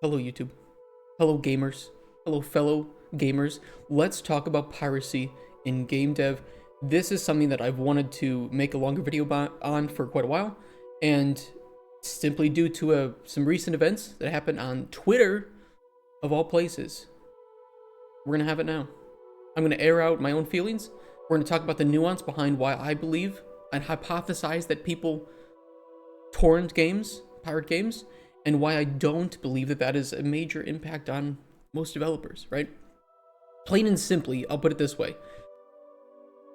Hello, YouTube. Hello, gamers. Hello, fellow gamers. Let's talk about piracy in game dev. This is something that I've wanted to make a longer video on for quite a while, and simply due to some recent events that happened on Twitter, of all places, we're gonna have it now. I'm gonna air out my own feelings. We're gonna talk about the nuance behind why I believe and hypothesize that people torrent games, pirate games, and why I don't believe that that is a major impact on most developers, right? Plain and simply, I'll put it this way.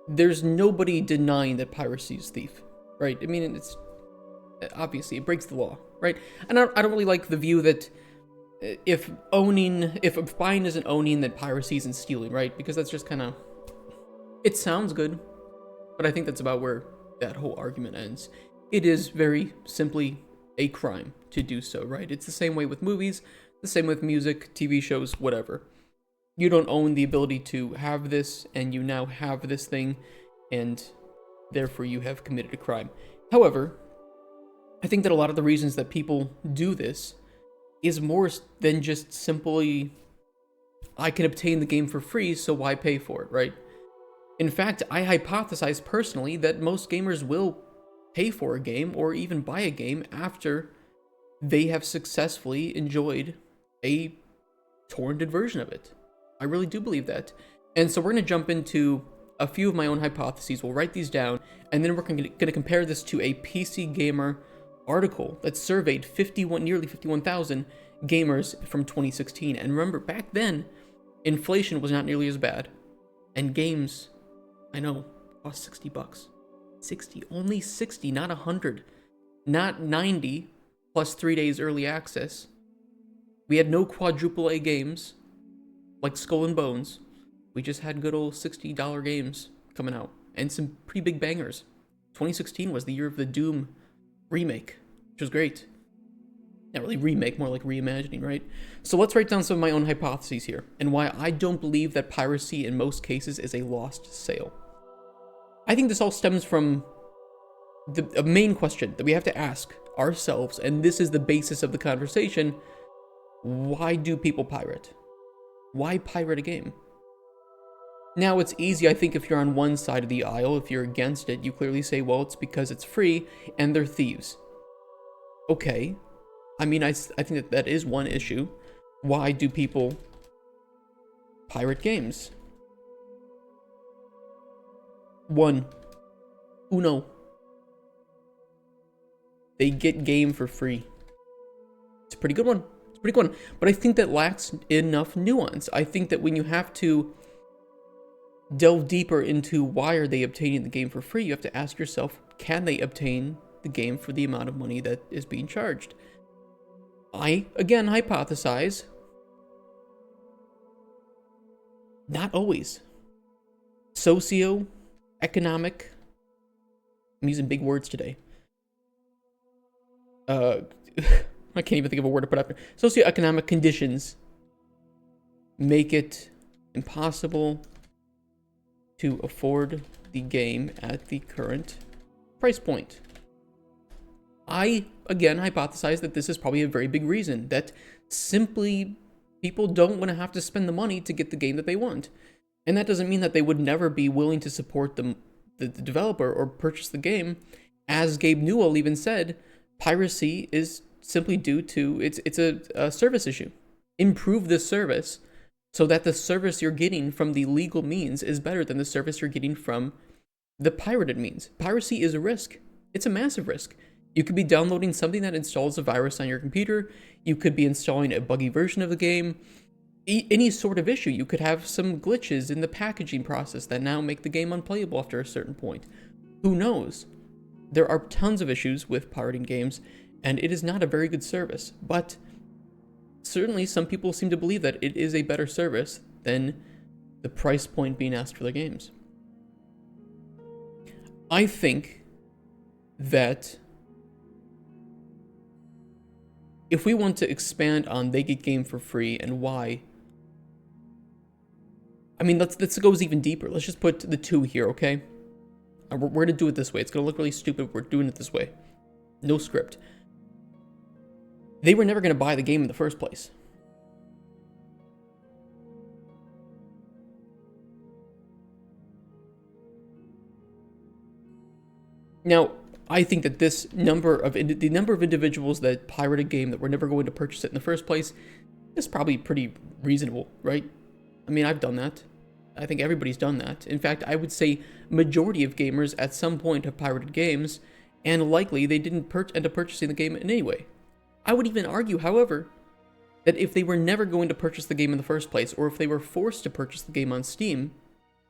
There's nobody denying that piracy is thief, right? I mean, it's obviously, it breaks the law, right? And I don't really like the view that if buying isn't owning, then piracy isn't stealing, right? Because that's just kind of, it sounds good, but I think that's about where that whole argument ends. It is very simply a crime to do so, right? It's the same way with movies, the same with music, TV shows, whatever. You don't own the ability to have this, and you now have this thing, and therefore you have committed a crime. However, I think that a lot of the reasons that people do this is more than just simply, I can obtain the game for free, so why pay for it, right? In fact, I hypothesize personally that most gamers will pay for a game or even buy a game after they have successfully enjoyed a torrented version of it. I really do believe that. And so we're going to jump into a few of my own hypotheses. We'll write these down, and then we're going to compare this to a PC Gamer article that surveyed nearly 51,000 gamers from 2016. And remember, back then, inflation was not nearly as bad. And games, I know, cost 60 bucks. 60, only 60, not 100, not 90, plus 3 days early access. We had no quadruple A games, like Skull and Bones. We just had good old $60 games coming out, and some pretty big bangers. 2016 was the year of the Doom remake, which was great. Not really remake, more like reimagining, right? So let's write down some of my own hypotheses here, and why I don't believe that piracy in most cases is a lost sale. I think this all stems from a main question that we have to ask ourselves, and this is the basis of the conversation. Why do people pirate? Why pirate a game? Now, it's easy, I think, if you're on one side of the aisle. If you're against it, you clearly say, well, it's because it's free and they're thieves. Okay. I mean, I think that is one issue. Why do people pirate games? One, Uno. They get game for free. It's a pretty good one. It's a pretty good one. But I think that lacks enough nuance. I think that when you have to delve deeper into why are they obtaining the game for free, you have to ask yourself, can they obtain the game for the amount of money that is being charged? I, again, hypothesize, not always. Socio-economic, I'm using big words today. I can't even think of a word to put up here. Socioeconomic conditions make it impossible to afford the game at the current price point. I, again, hypothesize that this is probably a very big reason, that simply people don't want to have to spend the money to get the game that they want. And that doesn't mean that they would never be willing to support the developer or purchase the game. As Gabe Newell even said, piracy is simply due to, it's a service issue. Improve the service so that the service you're getting from the legal means is better than the service you're getting from the pirated means. Piracy is a risk. It's a massive risk. You could be downloading something that installs a virus on your computer. You could be installing a buggy version of the game. Any sort of issue. You could have some glitches in the packaging process that now make the game unplayable after a certain point. Who knows? There are tons of issues with pirating games, and it is not a very good service, but certainly some people seem to believe that it is a better service than the price point being asked for the games. I think that if we want to expand on they get game for free and why, I mean, let's go even deeper. Let's just put the two here, okay? We're going to do it this way. It's going to look really stupid. We're doing it this way. No script. They were never going to buy the game in the first place. Now, I think that the number of individuals that pirate a game that were never going to purchase it in the first place is probably pretty reasonable, right? I mean, I've done that. I think everybody's done that. In fact, I would say majority of gamers at some point have pirated games, and likely they didn't end up purchasing the game in any way. I would even argue, however, that if they were never going to purchase the game in the first place, or if they were forced to purchase the game on Steam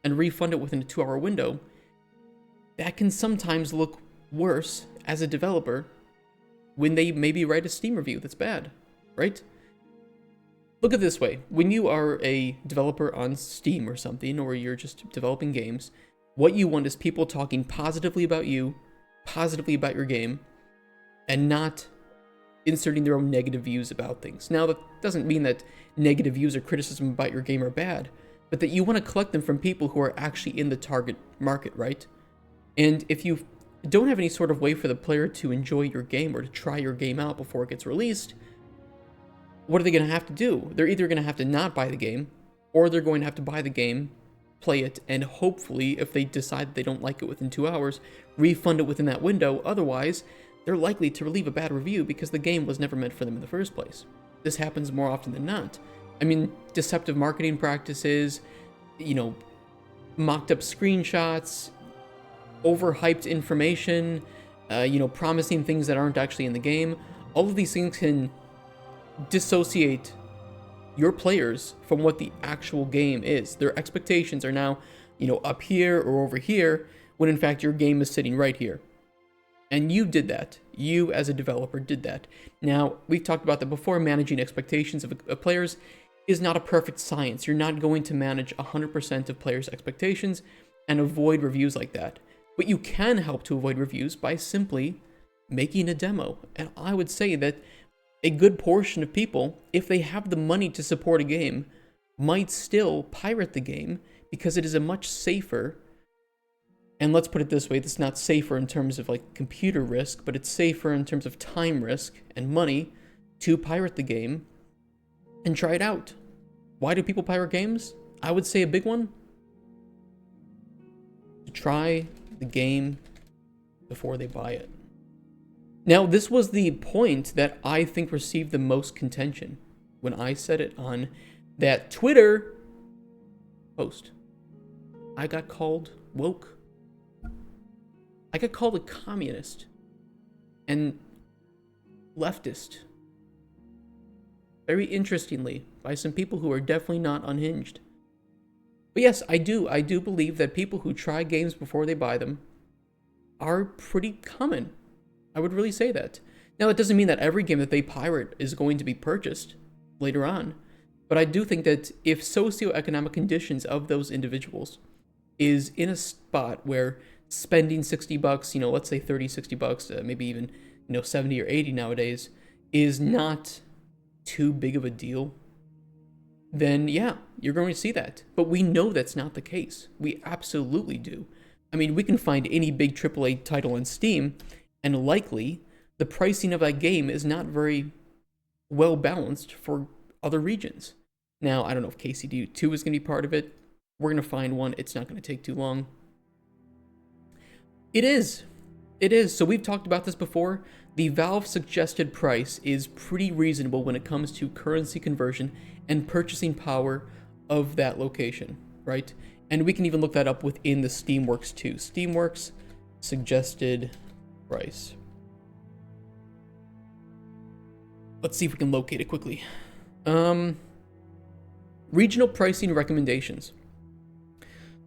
and refund it within a 2-hour window, that can sometimes look worse as a developer when they maybe write a Steam review that's bad, right? Look at it this way. When you are a developer on Steam or something, or you're just developing games, what you want is people talking positively about you, positively about your game, and not inserting their own negative views about things. Now, that doesn't mean that negative views or criticism about your game are bad, but that you want to collect them from people who are actually in the target market, right? And if you don't have any sort of way for the player to enjoy your game or to try your game out before it gets released, what are they going to have to do? They're either going to have to not buy the game, or they're going to have to buy the game, play it, and hopefully, if they decide they don't like it within 2 hours, refund it within that window. Otherwise, they're likely to leave a bad review because the game was never meant for them in the first place. This happens more often than not. I mean, deceptive marketing practices, mocked up screenshots, overhyped information, promising things that aren't actually in the game. All of these things can dissociate your players from what the actual game is. Their expectations are now, up here or over here, when in fact your game is sitting right here. And you did that. You as a developer did that. Now, we've talked about that before. Managing expectations of players is not a perfect science. You're not going to manage 100% of players' expectations and avoid reviews like that. But you can help to avoid reviews by simply making a demo. And I would say that a good portion of people, if they have the money to support a game, might still pirate the game because it is a much safer, and let's put it this way, it's not safer in terms of like computer risk, but it's safer in terms of time risk and money to pirate the game and try it out. Why do people pirate games? I would say a big one: to try the game before they buy it. Now, this was the point that I think received the most contention when I said it on that Twitter post. I got called woke. I got called a communist and leftist. Very interestingly, by some people who are definitely not unhinged. But yes, I do believe that people who try games before they buy them are pretty common. I would really say that. Now, that doesn't mean that every game that they pirate is going to be purchased later on, but I do think that if socioeconomic conditions of those individuals is in a spot where spending $60, let's say 30, $60, maybe even, 70 or 80 nowadays, is not too big of a deal, then yeah, you're going to see that. But we know that's not the case. We absolutely do. I mean, we can find any big AAA title on Steam, and likely the pricing of that game is not very well balanced for other regions. Now, I don't know if KCD 2 is going to be part of it. We're going to find one. It's not going to take too long. It is. So we've talked about this before. The Valve suggested price is pretty reasonable when it comes to currency conversion and purchasing power of that location, right? And we can even look that up within the Steamworks too. Steamworks suggested price. Let's see if we can locate it quickly. Regional pricing recommendations.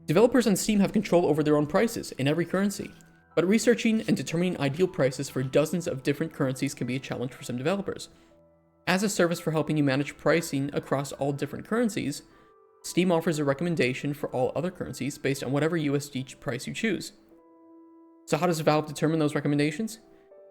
Developers on Steam have control over their own prices in every currency, but researching and determining ideal prices for dozens of different currencies can be a challenge for some developers. As a service for helping you manage pricing across all different currencies, Steam offers a recommendation for all other currencies based on whatever USD price you choose. So how does Valve determine those recommendations?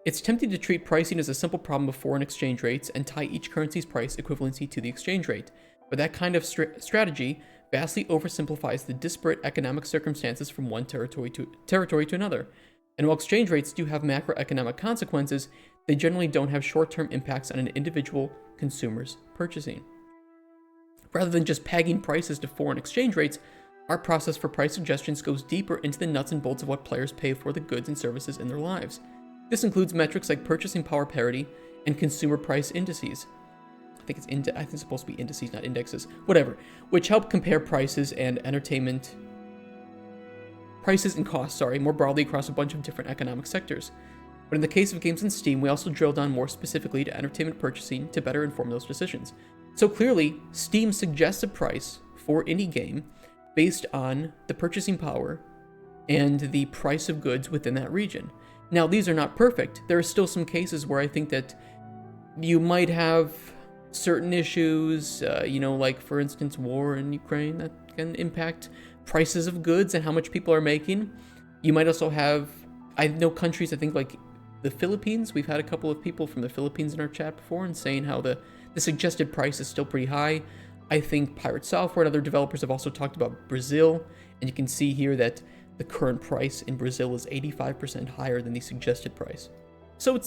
It's tempting to treat pricing as a simple problem of foreign exchange rates and tie each currency's price equivalency to the exchange rate, but that kind of strategy vastly oversimplifies the disparate economic circumstances from one territory to another. And while exchange rates do have macroeconomic consequences, they generally don't have short-term impacts on an individual consumer's purchasing. Rather than just pegging prices to foreign exchange rates, Our process for price suggestions goes deeper into the nuts and bolts of what players pay for the goods and services in their lives. This includes metrics like purchasing power parity and consumer price indices. I think it's supposed to be indices, not indexes, whatever, which help compare prices and costs, more broadly across a bunch of different economic sectors. But in the case of games on Steam, we also drill down more specifically to entertainment purchasing to better inform those decisions. So clearly, Steam suggests a price for any game based on the purchasing power and the price of goods within that region. Now, these are not perfect. There are still some cases where I think that you might have certain issues, like for instance, war in Ukraine that can impact prices of goods and how much people are making. You might also have, I know countries, I think like the Philippines, we've had a couple of people from the Philippines in our chat before and saying how the suggested price is still pretty high. I think Pirate Software and other developers have also talked about Brazil, and you can see here that the current price in Brazil is 85% higher than the suggested price. So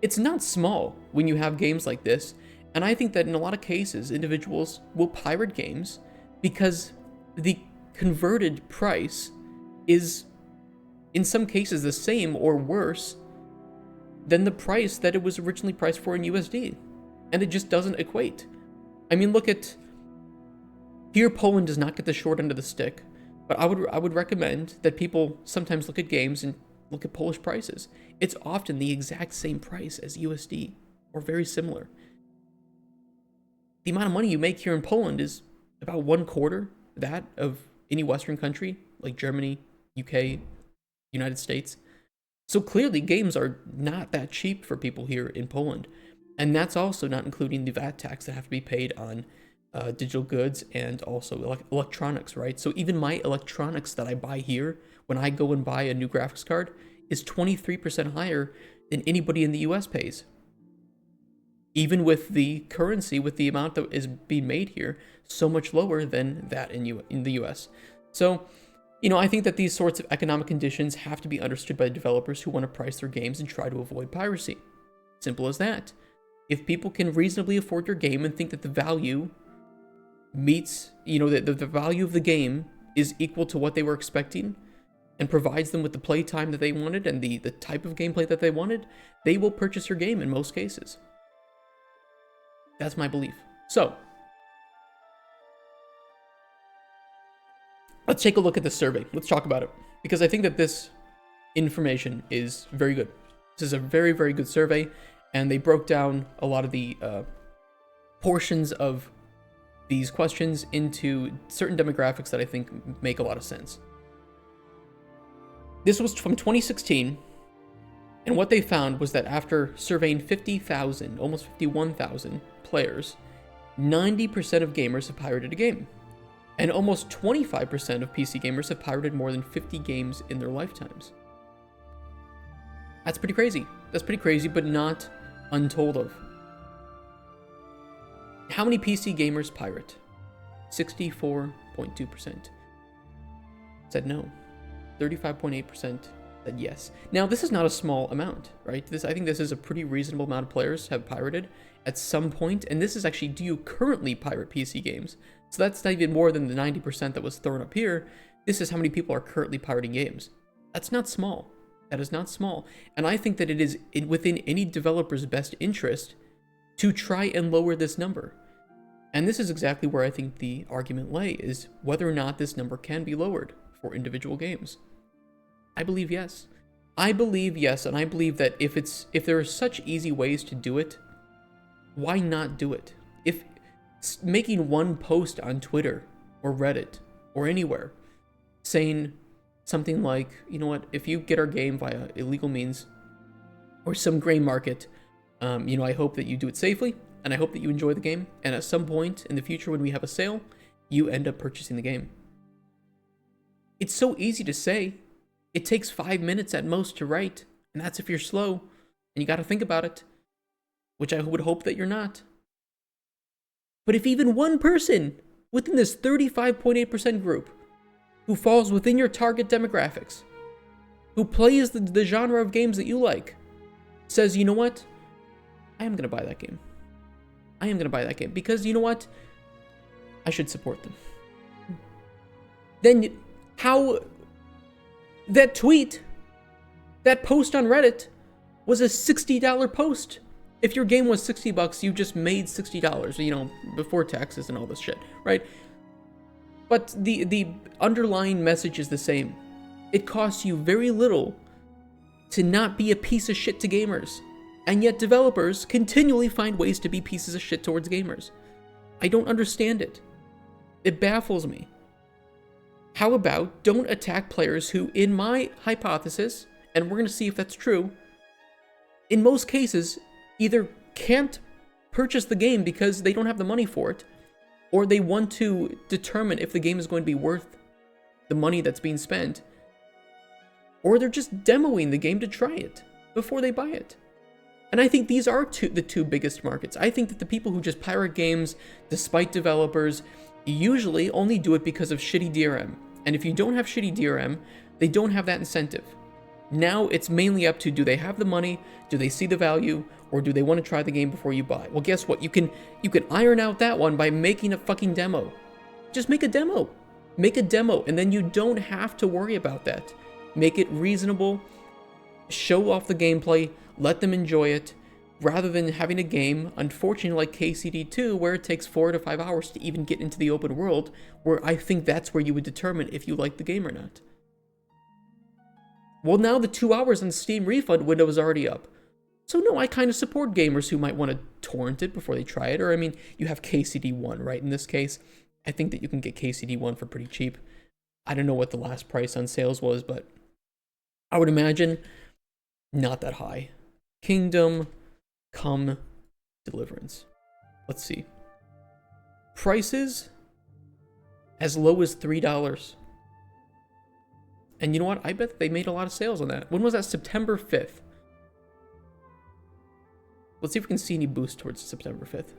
it's not small when you have games like this, and I think that in a lot of cases, individuals will pirate games because the converted price is, in some cases, the same or worse than the price that it was originally priced for in USD. And it just doesn't equate. I mean, look at... Here, Poland does not get the short end of the stick, but I would recommend that people sometimes look at games and look at Polish prices. It's often the exact same price as USD, or very similar. The amount of money you make here in Poland is about 1/4 that of any Western country, like Germany, UK, United States. So clearly, games are not that cheap for people here in Poland. And that's also not including the VAT tax that have to be paid on digital goods and also electronics, right? So even my electronics that I buy here, when I go and buy a new graphics card, is 23% higher than anybody in the US pays. Even with the currency, with the amount that is being made here, so much lower than that in the US. So, I think that these sorts of economic conditions have to be understood by developers who want to price their games and try to avoid piracy. Simple as that. If people can reasonably afford your game and think that the value meets, the value of the game is equal to what they were expecting and provides them with the play time that they wanted and the type of gameplay that they wanted, they will purchase your game in most cases. That's my belief. So, let's take a look at this survey. Let's talk about it, because I think that this information is very good. This is a very, very good survey, and they broke down a lot of the portions of these questions into certain demographics that I think make a lot of sense. This was from 2016, and what they found was that after surveying 50,000, almost 51,000 players, 90% of gamers have pirated a game. And almost 25% of PC gamers have pirated more than 50 games in their lifetimes. That's pretty crazy. That's pretty crazy, but not untold of. How many PC gamers pirate? 64.2% said no. 35.8% said yes. Now, this is not a small amount, right? I think this is a pretty reasonable amount of players have pirated at some point, and this is actually, do you currently pirate PC games? So that's not even more than the 90% that was thrown up here. This is how many people are currently pirating games. That's not small. That is not small. And I think that it is within any developer's best interest to try and lower this number. And this is exactly where I think the argument lay, is whether or not this number can be lowered for individual games. I believe yes. I believe yes, and I believe that if there are such easy ways to do it, why not do it? If making one post on Twitter or Reddit or anywhere saying something like, you know what, if you get our game via illegal means or some gray market, I hope that you do it safely, and I hope that you enjoy the game, and at some point in the future when we have a sale, you end up purchasing the game. It's so easy to say. It takes 5 minutes at most to write, and that's if you're slow, and you got to think about it, which I would hope that you're not. But if even one person within this 35.8% group who falls within your target demographics, who plays the genre of games that you like, says, you know what, I am going to buy that game. I am going to buy that game because, you know what, I should support them. then how that tweet, that post on Reddit was a $60 post. If your game was $60, you just made $60, you know, before taxes and all this shit, right? But the underlying message is the same. It costs you very little to not be a piece of shit to gamers. And yet developers continually find ways to be pieces of shit towards gamers. I don't understand it. It baffles me. How about don't attack players who, in my hypothesis, and we're going to see if that's true, in most cases, either can't purchase the game because they don't have the money for it, or they want to determine if the game is going to be worth the money that's being spent, or they're just demoing the game to try it before they buy it. And I think these are the two biggest markets. I think that the people who just pirate games despite developers usually only do it because of shitty DRM. And if you don't have shitty DRM, they don't have that incentive. Now it's mainly up to, do they have the money, do they see the value, or do they want to try the game before you buy? Well, guess what? You can iron out that one by making a fucking demo. Just make a demo. Make a demo, and then you don't have to worry about that. Make it reasonable, show off the gameplay, let them enjoy it, rather than having a game, unfortunately like KCD2, where it takes 4 to 5 hours to even get into the open world, where I think that's where you would determine if you like the game or not. Well, now the 2 hours on Steam refund window is already up. So no, I kind of support gamers who might want to torrent it before they try it, or I mean, you have KCD1, right? In this case, I think that you can get KCD1 for pretty cheap. I don't know what the last price on sales was, but I would imagine not that high. Kingdom Come Deliverance. Let's see. Prices as low as $3. And you know what? I bet they made a lot of sales on that. When was that? September 5th. Let's see if we can see any boost towards September 5th.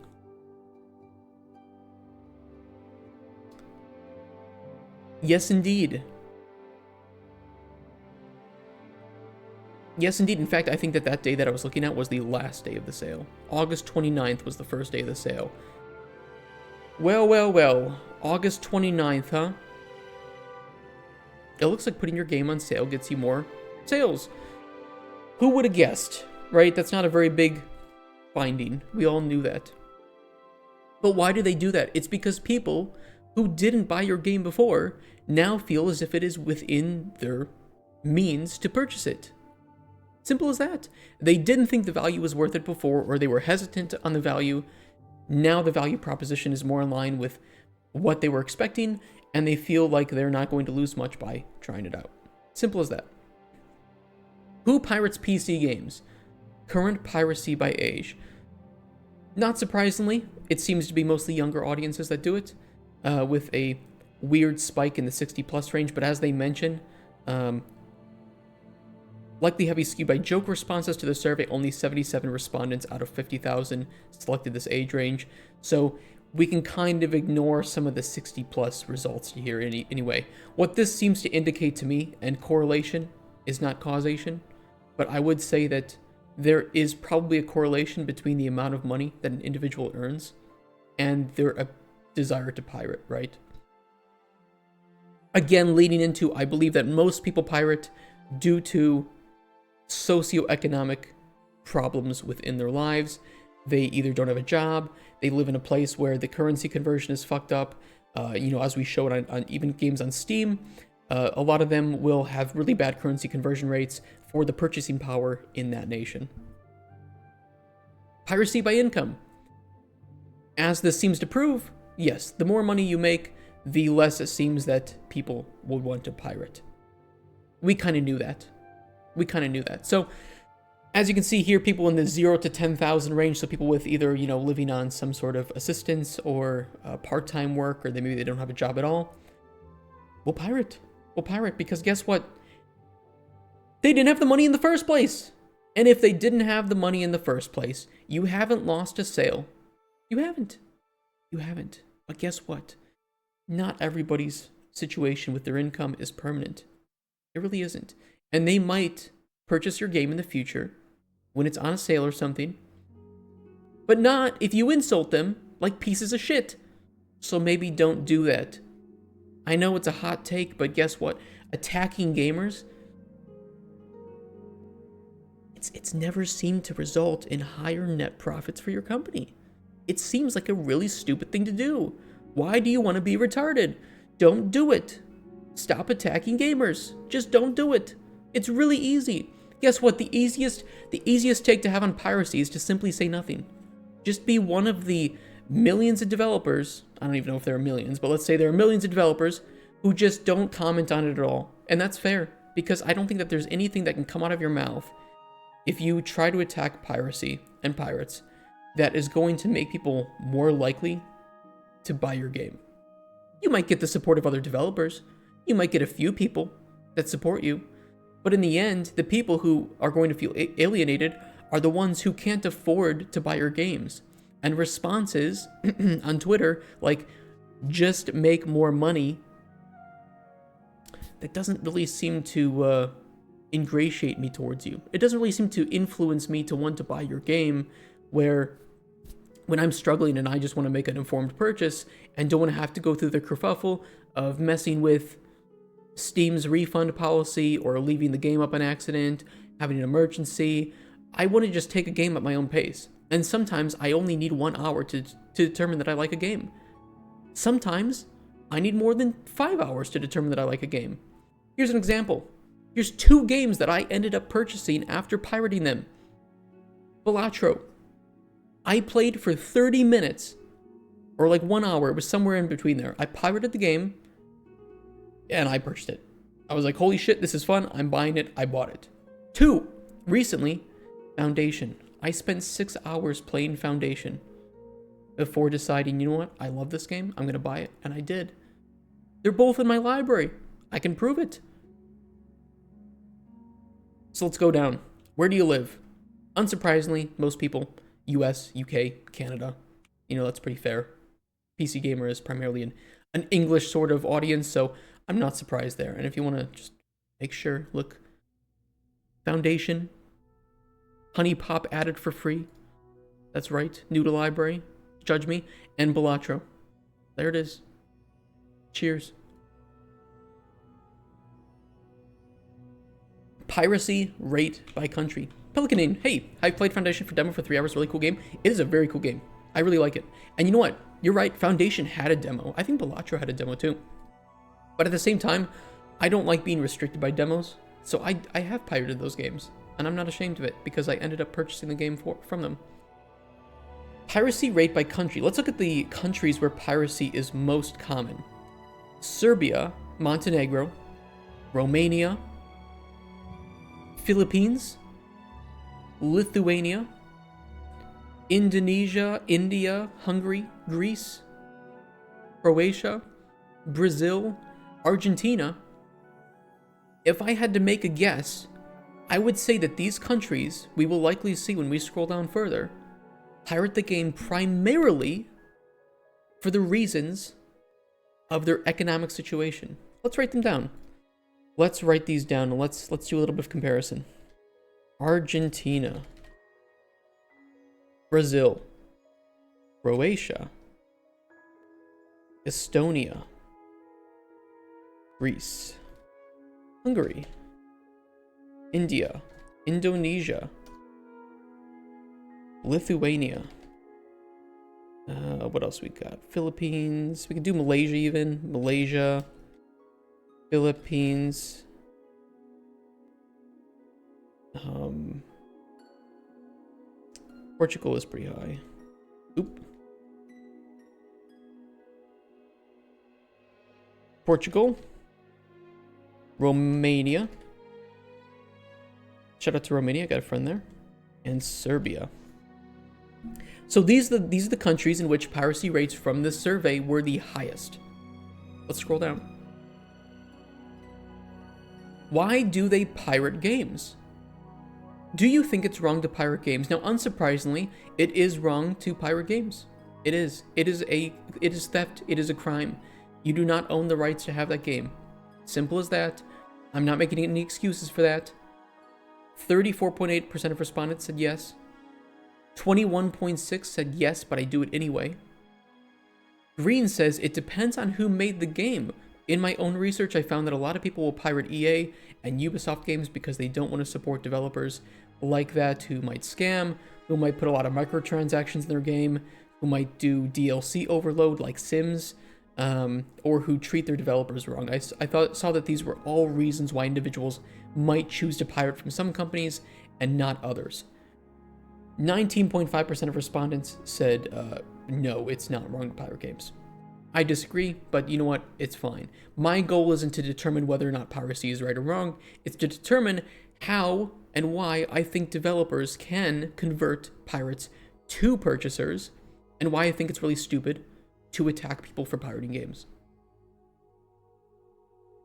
Yes, indeed. Yes, indeed. In fact, I think that day that I was looking at was the last day of the sale. August 29th was the first day of the sale. Well, well, well. August 29th, huh? It looks like putting your game on sale gets you more sales. Who would have guessed, right? That's not a very big finding. We all knew that. But why do they do that? It's because people who didn't buy your game before now feel as if it is within their means to purchase it. Simple as that. They didn't think the value was worth it before, or they were hesitant on the value. Now the value proposition is more in line with what they were expecting, and they feel like they're not going to lose much by trying it out. Simple as that. Who pirates PC games? Current piracy by age. Not surprisingly, it seems to be mostly younger audiences that do it, with a weird spike in the 60+ range, but as they mention, likely heavy skew by joke responses to the survey. Only 77 respondents out of 50,000 selected this age range. So we can kind of ignore some of the 60+ results here anyway. What this seems to indicate to me, and correlation is not causation, but I would say that there is probably a correlation between the amount of money that an individual earns and their desire to pirate, right? Again, leading into, I believe that most people pirate due to socioeconomic problems within their lives. They either don't have a job, they live in a place where the currency conversion is fucked up. As we showed on even games on Steam, a lot of them will have really bad currency conversion rates for the purchasing power in that nation. Piracy by income. As this seems to prove, yes, the more money you make, the less it seems that people will want to pirate. We kind of knew that. So, as you can see here, people in the 0 to 10,000 range, so people with either, living on some sort of assistance or part-time work, or maybe they don't have a job at all, will pirate. Because guess what? They didn't have the money in the first place. And if they didn't have the money in the first place, you haven't lost a sale. You haven't. But guess what? Not everybody's situation with their income is permanent. It really isn't. And they might purchase your game in the future when it's on a sale or something, but not if you insult them like pieces of shit. So maybe don't do that. I know it's a hot take, but guess what? Attacking gamers, it's never seemed to result in higher net profits for your company. It seems like a really stupid thing to do. Why do you want to be retarded? Don't do it. Stop attacking gamers. Just don't do it. It's really easy. Guess what? The easiest take to have on piracy is to simply say nothing. Just be one of the millions of developers. I don't even know if there are millions, but let's say there are millions of developers who just don't comment on it at all. And that's fair, because I don't think that there's anything that can come out of your mouth if you try to attack piracy and pirates that is going to make people more likely to buy your game. You might get the support of other developers. You might get a few people that support you. But in the end, the people who are going to feel alienated are the ones who can't afford to buy your games. And responses on Twitter like, just make more money, that doesn't really seem to ingratiate me towards you. It doesn't really seem to influence me to want to buy your game, where when I'm struggling and I just want to make an informed purchase and don't want to have to go through the kerfuffle of messing with Steam's refund policy or leaving the game up on accident, having an emergency, I want to just take a game at my own pace. And sometimes I only need 1 hour to determine that I like a game. Sometimes I need more than 5 hours to determine that I like a game. Here's an example. Here's 2 games that I ended up purchasing after pirating them. Balatro. I played for 30 minutes, or like 1 hour. It was somewhere in between there. I pirated the game, and I purchased it. I was like, holy shit, this is fun. I'm buying it. I bought it. 2, recently, Foundation. I spent 6 hours playing Foundation before deciding, you know what? I love this game. I'm going to buy it. And I did. They're both in my library. I can prove it. So let's go down. Where do you live? Unsurprisingly, most people, US, UK, Canada. You know, that's pretty fair. PC Gamer is primarily an English sort of audience, so I'm not surprised there. And if you want to just make sure, look, Foundation, Honey Pop added for free. That's right, new to library, judge me, and Balatro. There it is. Cheers. Piracy rate by country. Pelican Inn, hey, I played Foundation for demo for 3 hours, really cool game. It is a very cool game. I really like it. And you know what? You're right, Foundation had a demo. I think Balatro had a demo too. But at the same time, I don't like being restricted by demos, so I have pirated those games. And I'm not ashamed of it, because I ended up purchasing the game from them. Piracy rate by country. Let's look at the countries where piracy is most common. Serbia, Montenegro, Romania, Philippines, Lithuania, Indonesia, India, Hungary, Greece, Croatia, Brazil, Argentina. If I had to make a guess, I would say that these countries, we will likely see when we scroll down further, pirate the game primarily for the reasons of their economic situation. Let's write them down. Let's write these down and let's do a little bit of comparison. Argentina, Brazil, Croatia, Estonia, Greece, Hungary, India, Indonesia, Lithuania. What else we got? Philippines. We could do Malaysia even. Malaysia, Philippines. Portugal is pretty high. Oop. Portugal. Romania. Shout out to Romania, I got a friend there. And Serbia. So these are the countries in which piracy rates from this survey were the highest. Let's scroll down. Why do they pirate games? Do you think it's wrong to pirate games? Now, unsurprisingly, it is wrong to pirate games. It is. It is theft. It is a crime. You do not own the rights to have that game. Simple as that. I'm not making any excuses for that. 34.8% of respondents said yes. 21.6% said yes, but I do it anyway. Green says it depends on who made the game. In my own research, I found that a lot of people will pirate EA and Ubisoft games because they don't want to support developers like that who might scam, who might put a lot of microtransactions in their game, who might do DLC overload like Sims, or who treat their developers wrong. I saw that these were all reasons why individuals might choose to pirate from some companies and not others. 19.5% of respondents said, no, it's not wrong to pirate games. I disagree, but you know what? It's fine. My goal isn't to determine whether or not piracy is right or wrong. It's to determine how and why I think developers can convert pirates to purchasers, and why I think it's really stupid to attack people for pirating games.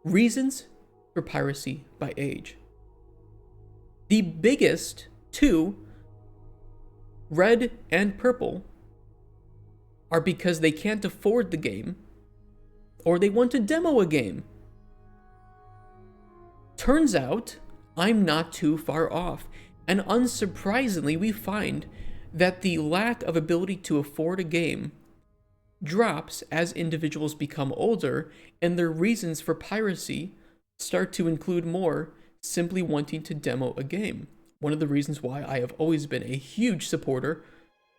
Reasons for piracy by age. The biggest two, red and purple, are because they can't afford the game or they want to demo a game. Turns out, I'm not too far off, and unsurprisingly, we find that the lack of ability to afford a game drops as individuals become older and their reasons for piracy start to include more simply wanting to demo a game. One of the reasons why I have always been a huge supporter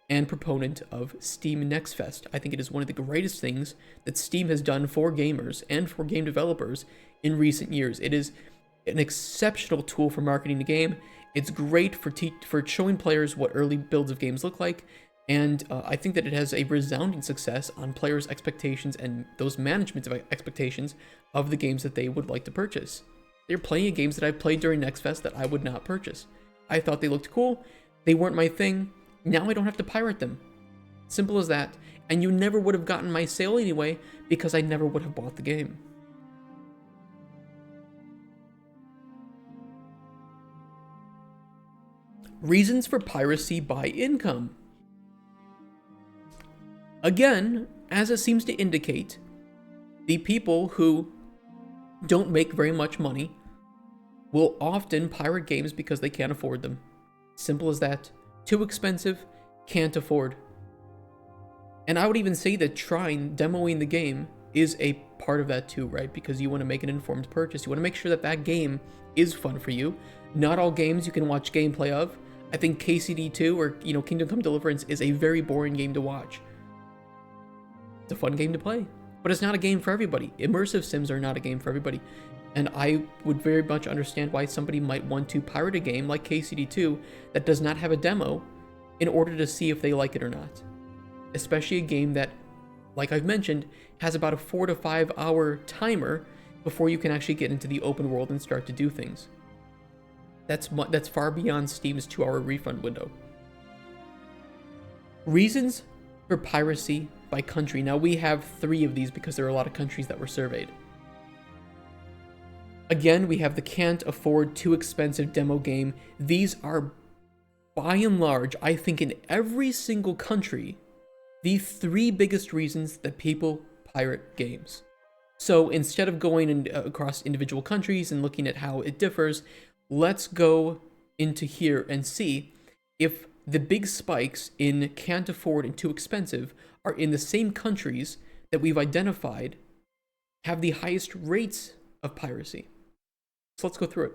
and proponent of Steam Next Fest. I think it is one of the greatest things that Steam has done for gamers and for game developers in recent years. It is an exceptional tool for marketing the game. It's great for showing players what early builds of games look like, and I think that it has a resounding success on players' expectations and those management's expectations of the games that they would like to purchase. There are plenty of games that I've played during Next Fest that I would not purchase. I thought they looked cool, they weren't my thing. Now I don't have to pirate them. Simple as that. And you never would have gotten my sale anyway because I never would have bought the game. Reasons for piracy by income. Again, as it seems to indicate, the people who don't make very much money will often pirate games because they can't afford them. Simple as that. Too expensive, can't afford. And I would even say that demoing the game is a part of that too, right? Because you want to make an informed purchase. You want to make sure that that game is fun for you. Not all games you can watch gameplay of. I think KCD2 or, Kingdom Come Deliverance is a very boring game to watch. It's a fun game to play, but it's not a game for everybody. Immersive sims are not a game for everybody. And I would very much understand why somebody might want to pirate a game like KCD2 that does not have a demo in order to see if they like it or not. Especially a game that, like I've mentioned, has about a 4 to 5 hour timer before you can actually get into the open world and start to do things. That's far beyond Steam's 2-hour refund window. Reasons for piracy by country. Now we have 3 of these because there are a lot of countries that were surveyed. Again, we have the can't afford too expensive demo game. These are, by and large, I think in every single country, the 3 biggest reasons that people pirate games. So instead of going across individual countries and looking at how it differs, let's go into here and see if the big spikes in can't afford and too expensive are in the same countries that we've identified have the highest rates of piracy. So let's go through it.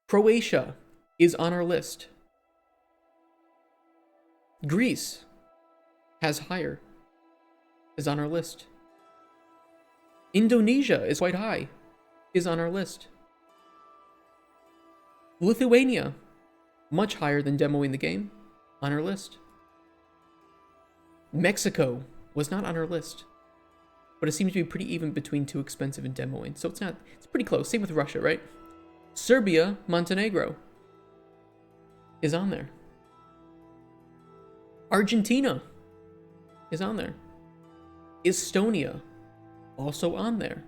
Croatia is on our list. Greece is on our list. Indonesia is quite high, is on our list. Lithuania, much higher than demoing the game, on our list. Mexico was not on our list, but it seems to be pretty even between too expensive and demoing. So it's pretty close. Same with Russia, right? Serbia, Montenegro is on there. Argentina is on there. Estonia, also on there.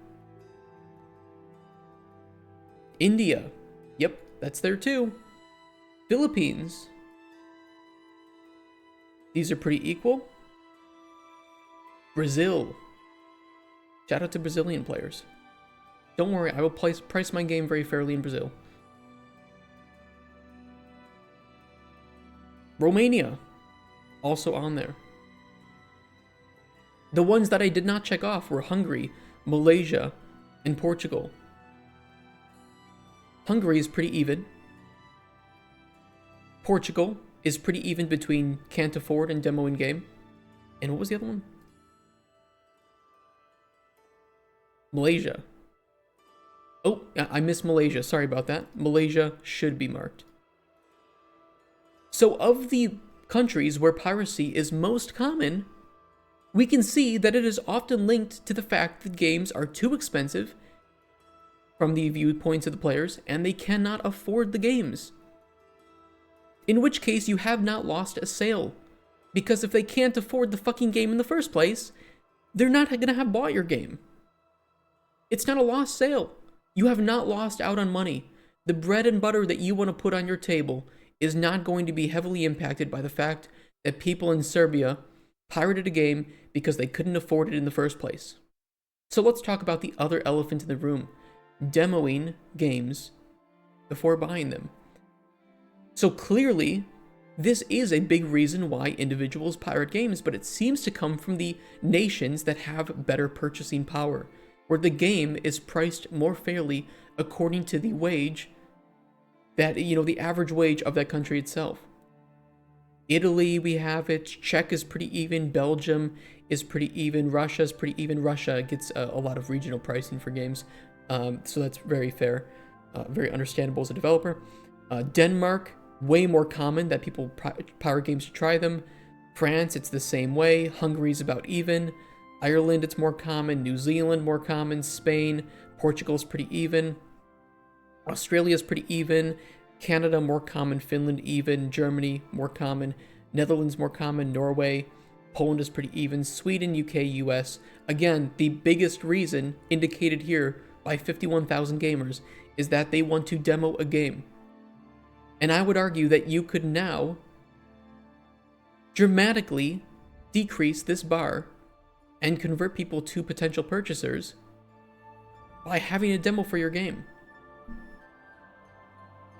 India, yep, that's there too. Philippines, these are pretty equal. Brazil, shout out to Brazilian players. Don't worry, I will price my game very fairly in Brazil. Romania, also on there. The ones that I did not check off were Hungary, Malaysia, and Portugal. Hungary is pretty even. Portugal is pretty even between can't afford and demo in game. And what was the other one? Malaysia. Oh, I missed Malaysia. Sorry about that. Malaysia should be marked. So of the countries where piracy is most common, we can see that it is often linked to the fact that games are too expensive from the viewpoints of the players, and they cannot afford the games. In which case, you have not lost a sale. Because if they can't afford the fucking game in the first place, they're not going to have bought your game. It's not a lost sale. You have not lost out on money. The bread and butter that you want to put on your table is not going to be heavily impacted by the fact that people in Serbia pirated a game because they couldn't afford it in the first place. So let's talk about the other elephant in the room. Demoing games before buying them. So clearly, this is a big reason why individuals pirate games, but it seems to come from the nations that have better purchasing power, where the game is priced more fairly according to the wage that, the average wage of that country itself. Italy, we have it. Czech is pretty even. Belgium is pretty even. Russia is pretty even. Russia gets a lot of regional pricing for games, so that's very fair, very understandable as a developer. Denmark, way more common that people pirate games to try them. France, it's the same way. Hungary's about even. Ireland, it's more common. New Zealand, more common. Spain, Portugal's pretty even. Australia's pretty even. Canada, more common. Finland, even. Germany, more common. Netherlands, more common. Norway, Poland is pretty even. Sweden, UK, US. Again, the biggest reason indicated here by 51,000 gamers is that they want to demo a game. And I would argue that you could now dramatically decrease this bar and convert people to potential purchasers by having a demo for your game.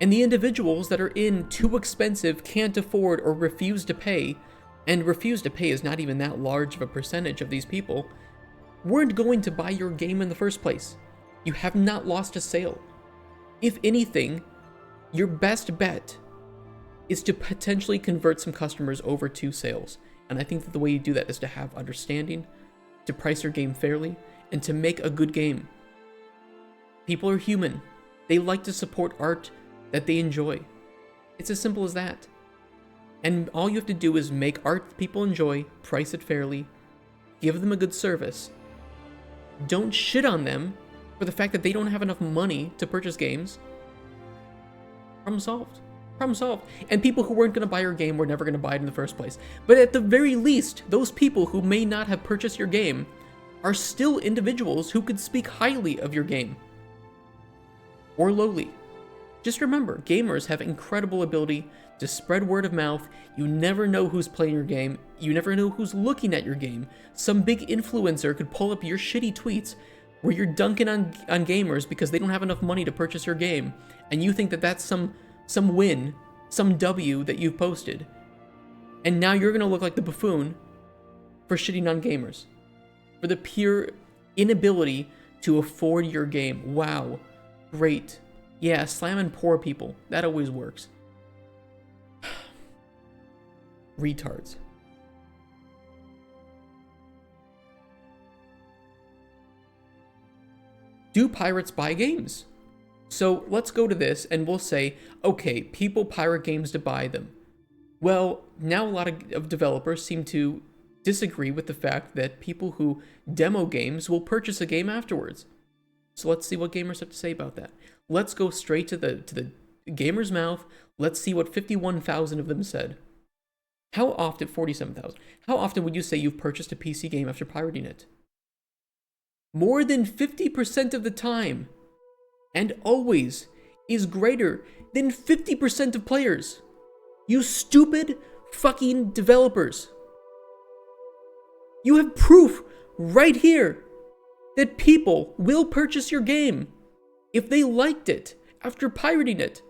And the individuals that are in too expensive, can't afford, or refuse to pay, and refuse to pay is not even that large of a percentage of these people, weren't going to buy your game in the first place. You have not lost a sale. If anything, your best bet is to potentially convert some customers over to sales. And I think that the way you do that is to have understanding, to price your game fairly, and to make a good game. People are human. They like to support art that they enjoy. It's as simple as that. And all you have to do is make art that people enjoy, price it fairly, give them a good service. Don't shit on them for the fact that they don't have enough money to purchase games. Problem solved. Problem solved. And people who weren't going to buy your game were never going to buy it in the first place. But at the very least, those people who may not have purchased your game are still individuals who could speak highly of your game. Or lowly. Just remember, gamers have incredible ability to spread word of mouth. You never know who's playing your game. You never know who's looking at your game. Some big influencer could pull up your shitty tweets where you're dunking on gamers because they don't have enough money to purchase your game, and you think that that's some win, some W that you've posted. And now you're going to look like the buffoon for shitting on gamers. For the pure inability to afford your game. Wow. Great. Yeah, slamming poor people. That always works. Retards. Do pirates buy games? So let's go to this and we'll say, okay, people pirate games to buy them. Well, now a lot of developers seem to disagree with the fact that people who demo games will purchase a game afterwards. So let's see what gamers have to say about that. Let's go straight to the gamer's mouth. Let's see what 51,000 of them said. How often, 47,000, how often would you say you've purchased a PC game after pirating it? More than 50% of the time, and always, is greater than 50% of players. You stupid fucking developers. You have proof right here that people will purchase your game if they liked it after pirating it.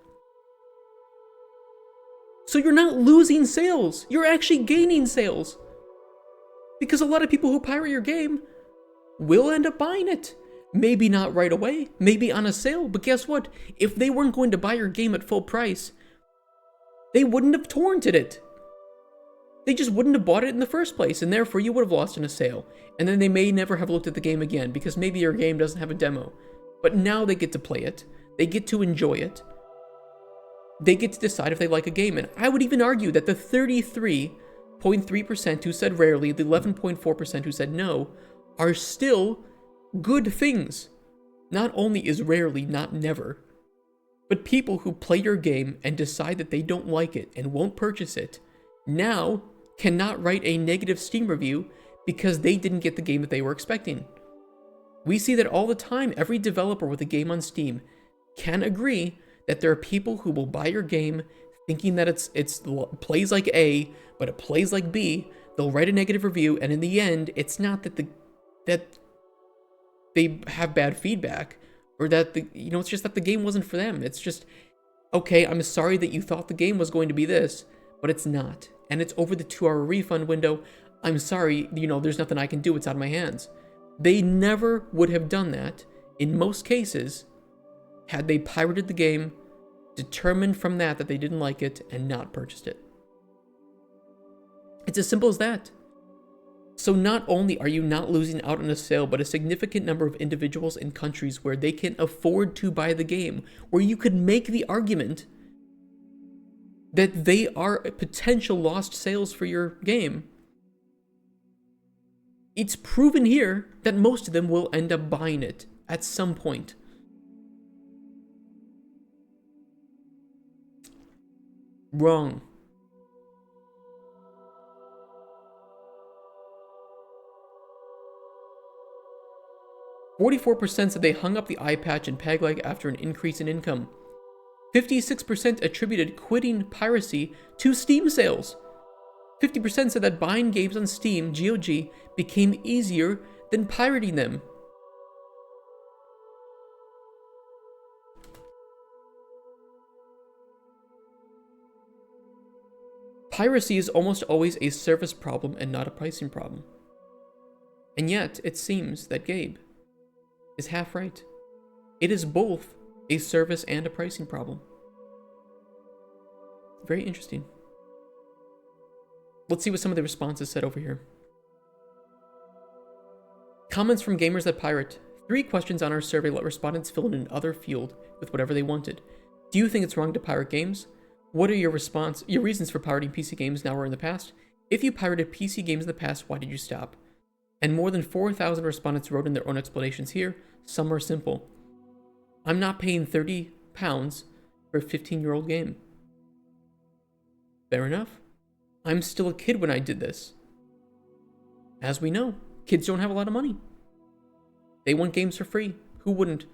So you're not losing sales, you're actually gaining sales. Because a lot of people who pirate your game will end up buying it. Maybe not right away, maybe on a sale, but guess what? If they weren't going to buy your game at full price, they wouldn't have torrented it. They just wouldn't have bought it in the first place, and therefore you would have lost in a sale. And then they may never have looked at the game again, because maybe your game doesn't have a demo. But now they get to play it, they get to enjoy it, they get to decide if they like a game. And I would even argue that the 33.3% who said rarely, the 11.4% who said no, are still good things. Not only is rarely not never, but people who play your game and decide that they don't like it and won't purchase it now cannot write a negative Steam review because they didn't get the game that they were expecting. We see that all the time. Every developer with a game on Steam can agree that there are people who will buy your game thinking that it plays like A, but it plays like B. They'll write a negative review, and in the end, it's not that they have bad feedback, or that it's just that the game wasn't for them. It's just, okay, I'm sorry that you thought the game was going to be this, but it's not. And it's over the 2-hour refund window. I'm sorry, there's nothing I can do. It's out of my hands. They never would have done that, in most cases, had they pirated the game, determined from that they didn't like it, and not purchased it. It's as simple as that. So not only are you not losing out on a sale, but a significant number of individuals in countries where they can afford to buy the game, where you could make the argument that they are potential lost sales for your game. It's proven here that most of them will end up buying it at some point. Wrong. "44% said they hung up the eye patch and peg leg after an increase in income. 56% attributed quitting piracy to Steam sales. 50% said that buying games on Steam, GOG, became easier than pirating them." Piracy is almost always a service problem and not a pricing problem. And yet, it seems that Gabe is half right. It is both a service and a pricing problem. Very interesting. Let's see what some of the responses said over here. Comments from gamers that pirate. 3 questions on our survey let respondents fill in another field with whatever they wanted. Do you think it's wrong to pirate games? What are your reasons for pirating PC games now or in the past? If you pirated PC games in the past, why did you stop? And more than 4,000 respondents wrote in their own explanations here. Some are simple. I'm not paying £30 for a 15-year-old game. Fair enough. I'm still a kid when I did this. As we know, kids don't have a lot of money. They want games for free. Who wouldn't?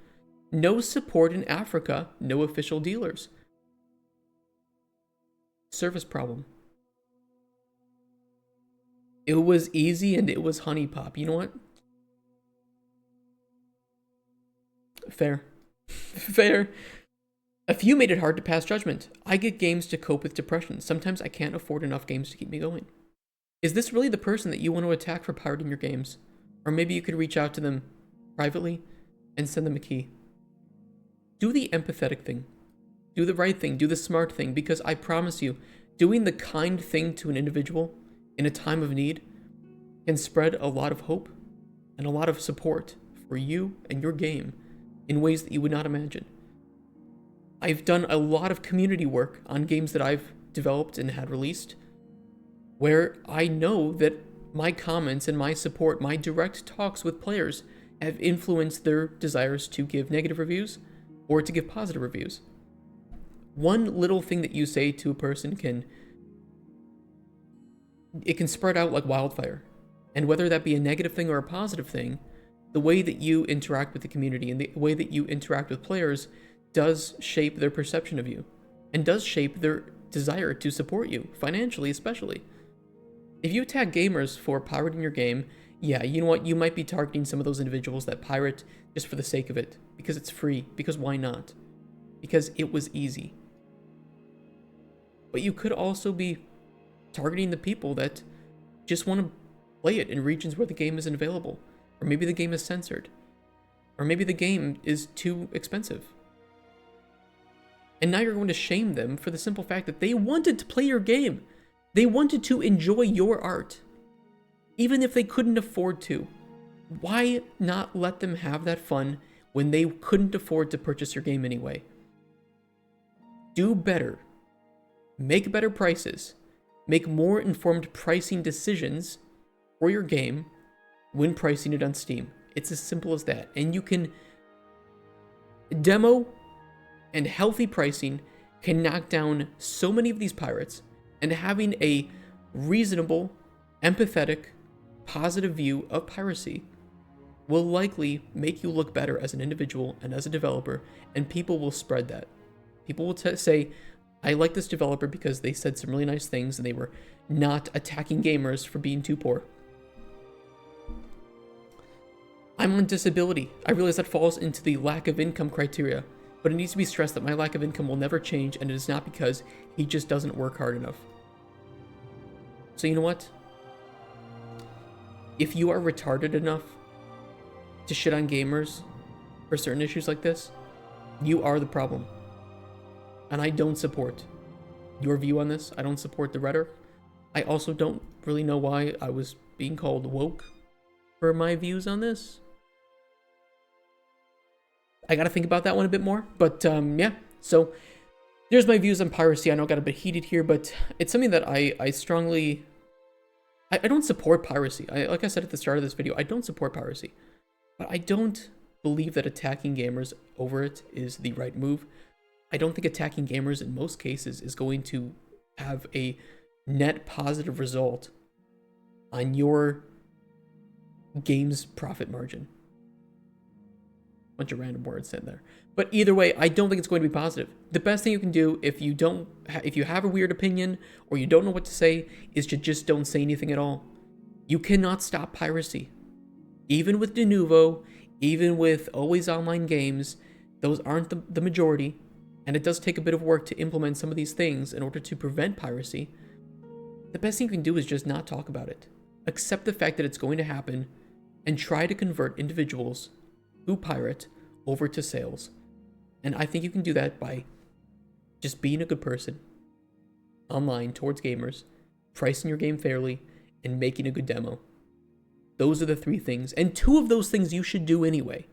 No support in Africa, no official dealers. Service problem. It was easy and it was honey pop. You know what? Fair. Fair. A few made it hard to pass judgment. I get games to cope with depression. Sometimes I can't afford enough games to keep me going. Is this really the person that you want to attack for pirating your games? Or maybe you could reach out to them privately and send them a key. Do the empathetic thing. Do the right thing. Do the smart thing. Because I promise you, doing the kind thing to an individual in a time of need can spread a lot of hope and a lot of support for you and your game in ways that you would not imagine. I've done a lot of community work on games that I've developed and had released, where I know that my comments and my support, my direct talks with players have influenced their desires to give negative reviews or to give positive reviews. One little thing that you say to a person can spread out like wildfire. And whether that be a negative thing or a positive thing, the way that you interact with the community and the way that you interact with players does shape their perception of you and does shape their desire to support you, financially especially. If you attack gamers for pirating your game, yeah, you know what? You might be targeting some of those individuals that pirate just for the sake of it, because it's free, because why not? Because it was easy. But you could also be targeting the people that just want to play it in regions where the game isn't available, or maybe the game is censored, or maybe the game is too expensive. And now you're going to shame them for the simple fact that they wanted to play your game. They wanted to enjoy your art, even if they couldn't afford to. Why not let them have that fun when they couldn't afford to purchase your game anyway? Do better. Make better prices. Make more informed pricing decisions for your game when pricing it on Steam. It's as simple as that. And you can demo and healthy pricing can knock down so many of these pirates, and having a reasonable, empathetic, positive view of piracy will likely make you look better as an individual and as a developer, and people will spread that. People will say, I like this developer because they said some really nice things and they were not attacking gamers for being too poor. I'm on disability. I realize that falls into the lack of income criteria, but it needs to be stressed that my lack of income will never change, and it is not because he just doesn't work hard enough. So you know what? If you are retarded enough to shit on gamers for certain issues like this, you are the problem. And I don't support your view on this. I don't support the rhetoric. I also don't really know why I was being called woke for my views on this. I gotta think about that one a bit more, but yeah, so there's my views on piracy. I know I got a bit heated here, but it's something that I strongly, I don't support piracy. Like I said at the start of this video, I don't support piracy, but I don't believe that attacking gamers over it is the right move. I don't think attacking gamers in most cases is going to have a net positive result on your game's profit margin. Bunch of random words in there, but either way, I don't think it's going to be positive. The best thing you can do if you have a weird opinion or you don't know what to say is to just don't say anything at all. You cannot stop piracy, even with Denuvo, even with always online games. Those aren't the majority, and it does take a bit of work to implement some of these things in order to prevent piracy. The best thing you can do is just not talk about it. Accept the fact that it's going to happen and try to convert individuals who pirate over to sales. And I think you can do that by just being a good person online towards gamers, pricing your game fairly, and making a good demo. Those are the three things, and two of those things you should do anyway.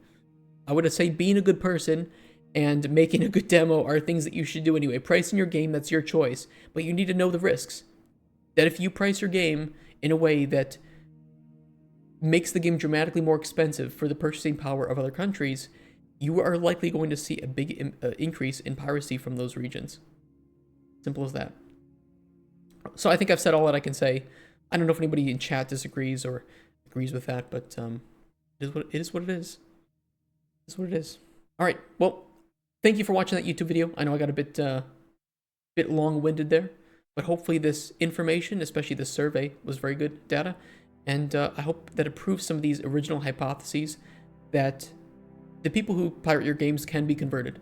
I would say being a good person and making a good demo are things that you should do anyway. Pricing your game, that's your choice, but you need to know the risks. That if you price your game in a way that makes the game dramatically more expensive for the purchasing power of other countries, you are likely going to see a big increase in piracy from those regions. Simple as that. So I think I've said all that I can say. I don't know if anybody in chat disagrees or agrees with that, but it is what it is. It is what it is. All right. Well, thank you for watching that YouTube video. I know I got a bit long-winded there, but hopefully this information, especially this survey, was very good data. And I hope that it proves some of these original hypotheses that the people who pirate your games can be converted.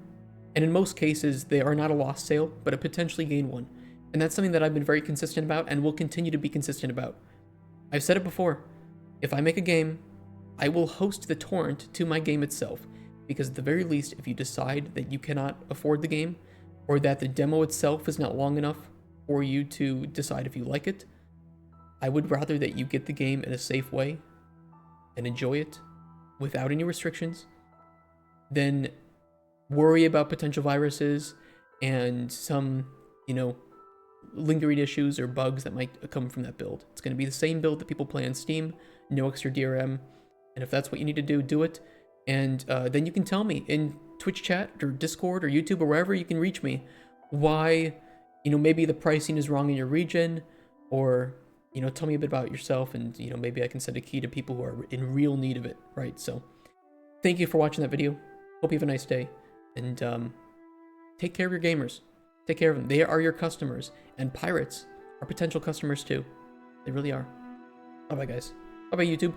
And in most cases, they are not a lost sale, but a potentially gain one. And that's something that I've been very consistent about and will continue to be consistent about. I've said it before, if I make a game, I will host the torrent to my game itself. Because at the very least, if you decide that you cannot afford the game, or that the demo itself is not long enough for you to decide if you like it, I would rather that you get the game in a safe way and enjoy it without any restrictions than worry about potential viruses and some, lingering issues or bugs that might come from that build. It's going to be the same build that people play on Steam, no extra DRM, and if that's what you need to do, do it. And then you can tell me in Twitch chat or Discord or YouTube or wherever you can reach me why, maybe the pricing is wrong in your region, or tell me a bit about yourself, and maybe I can send a key to people who are in real need of it, right? So thank you for watching that video. Hope you have a nice day, and take care of your gamers. Take care of them. They are your customers, and pirates are potential customers too. They really are. Bye bye, guys. Bye bye, YouTube.